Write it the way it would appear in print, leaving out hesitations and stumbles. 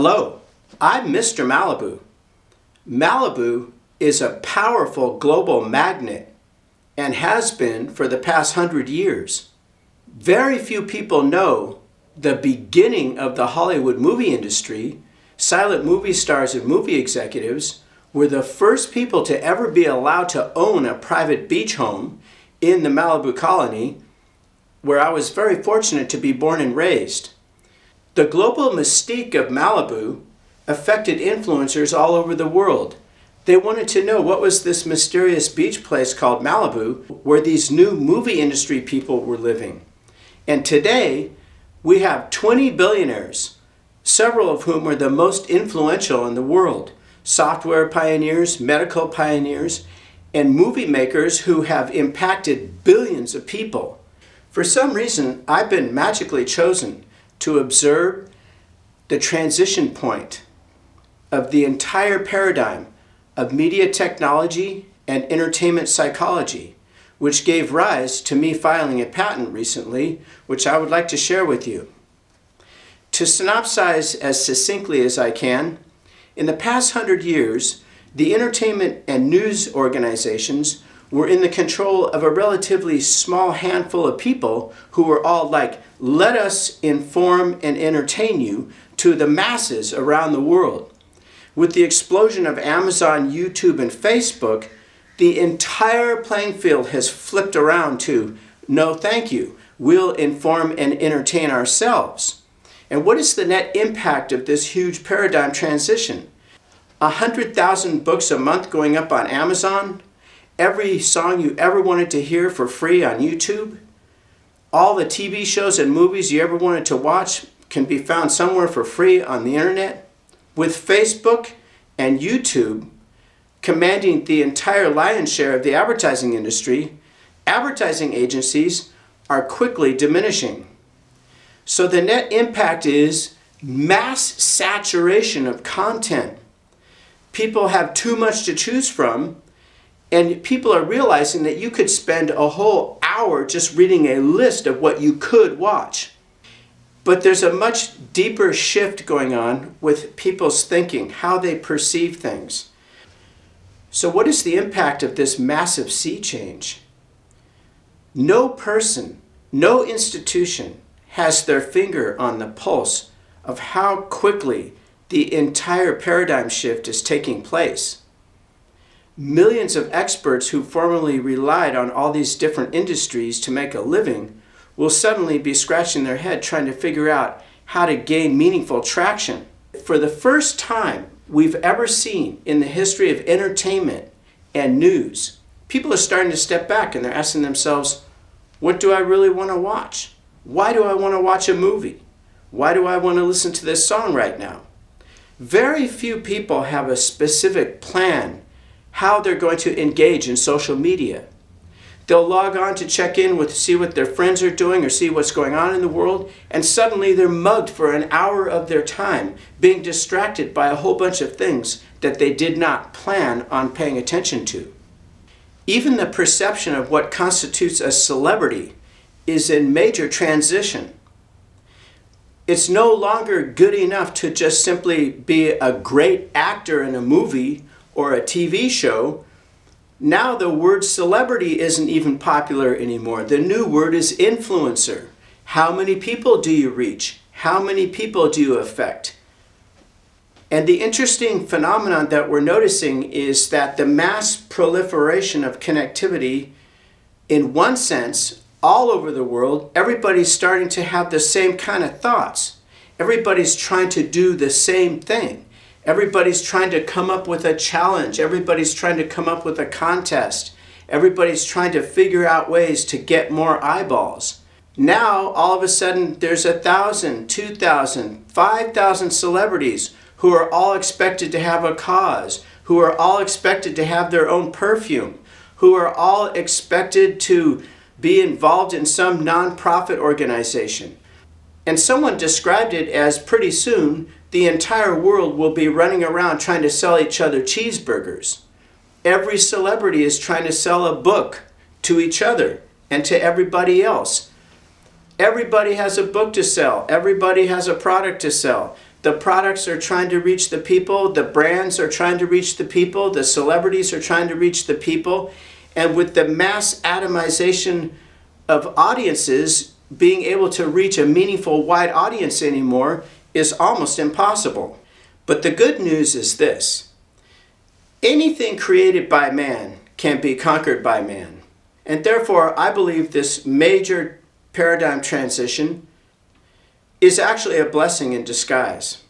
Hello, I'm Mr. Malibu. Malibu is a powerful global magnet and has been for the past 100 years. Very few people know the beginning of the Hollywood movie industry. Silent movie stars and movie executives were the first people to ever be allowed to own a private beach home in the Malibu colony, where I was very fortunate to be born and raised. The global mystique of Malibu affected influencers all over the world. They wanted to know what was this mysterious beach place called Malibu, where these new movie industry people were living. And today, we have 20 billionaires, several of whom are the most influential in the world. Software pioneers, medical pioneers, and movie makers who have impacted billions of people. For some reason, I've been magically chosen to observe the transition point of the entire paradigm of media technology and entertainment psychology, which gave rise to me filing a patent recently, which I would like to share with you. To synopsize as succinctly as I can, in the past 100 years, the entertainment and news organizations were in the control of a relatively small handful of people who were all like, let us inform and entertain you, to the masses around the world. With the explosion of Amazon, YouTube, and Facebook, the entire playing field has flipped around to, no thank you, we'll inform and entertain ourselves. And what is the net impact of this huge paradigm transition? 100,000 books a month going up on Amazon, every song you ever wanted to hear for free on YouTube, all the TV shows and movies you ever wanted to watch can be found somewhere for free on the internet. With Facebook and YouTube commanding the entire lion's share of the advertising industry, advertising agencies are quickly diminishing. So the net impact is mass saturation of content. People have too much to choose from, and people are realizing that you could spend a whole hour just reading a list of what you could watch. But there's a much deeper shift going on with people's thinking, how they perceive things. So what is the impact of this massive sea change? No person, no institution has their finger on the pulse of how quickly the entire paradigm shift is taking place. Millions of experts who formerly relied on all these different industries to make a living will suddenly be scratching their head trying to figure out how to gain meaningful traction. For the first time we've ever seen in the history of entertainment and news, people are starting to step back and they're asking themselves, what do I really want to watch? Why do I want to watch a movie? Why do I want to listen to this song right now? Very few people have a specific plan how they're going to engage in social media. They'll log on to check in with, see what their friends are doing or see what's going on in the world, and suddenly they're mugged for an hour of their time, being distracted by a whole bunch of things that they did not plan on paying attention to. Even the perception of what constitutes a celebrity is in major transition. It's no longer good enough to just simply be a great actor in a movie or a TV show. Now the word celebrity isn't even popular anymore. The new word is influencer. How many people do you reach? How many people do you affect? And the interesting phenomenon that we're noticing is that the mass proliferation of connectivity, in one sense, all over the world, everybody's starting to have the same kind of thoughts. Everybody's trying to do the same thing. Everybody's trying to come up with a challenge. Everybody's trying to come up with a contest. Everybody's trying to figure out ways to get more eyeballs. Now, all of a sudden, there's 1,000, 2,000, 5,000 celebrities who are all expected to have a cause, who are all expected to have their own perfume, who are all expected to be involved in some nonprofit organization. And someone described it as pretty soon, the entire world will be running around trying to sell each other cheeseburgers. Every celebrity is trying to sell a book to each other and to everybody else. Everybody has a book to sell. Everybody has a product to sell. The products are trying to reach the people, the brands are trying to reach the people, the celebrities are trying to reach the people, and with the mass atomization of audiences, being able to reach a meaningful wide audience anymore is almost impossible. But the good news is this: anything created by man can be conquered by man. And therefore, I believe this major paradigm transition is actually a blessing in disguise.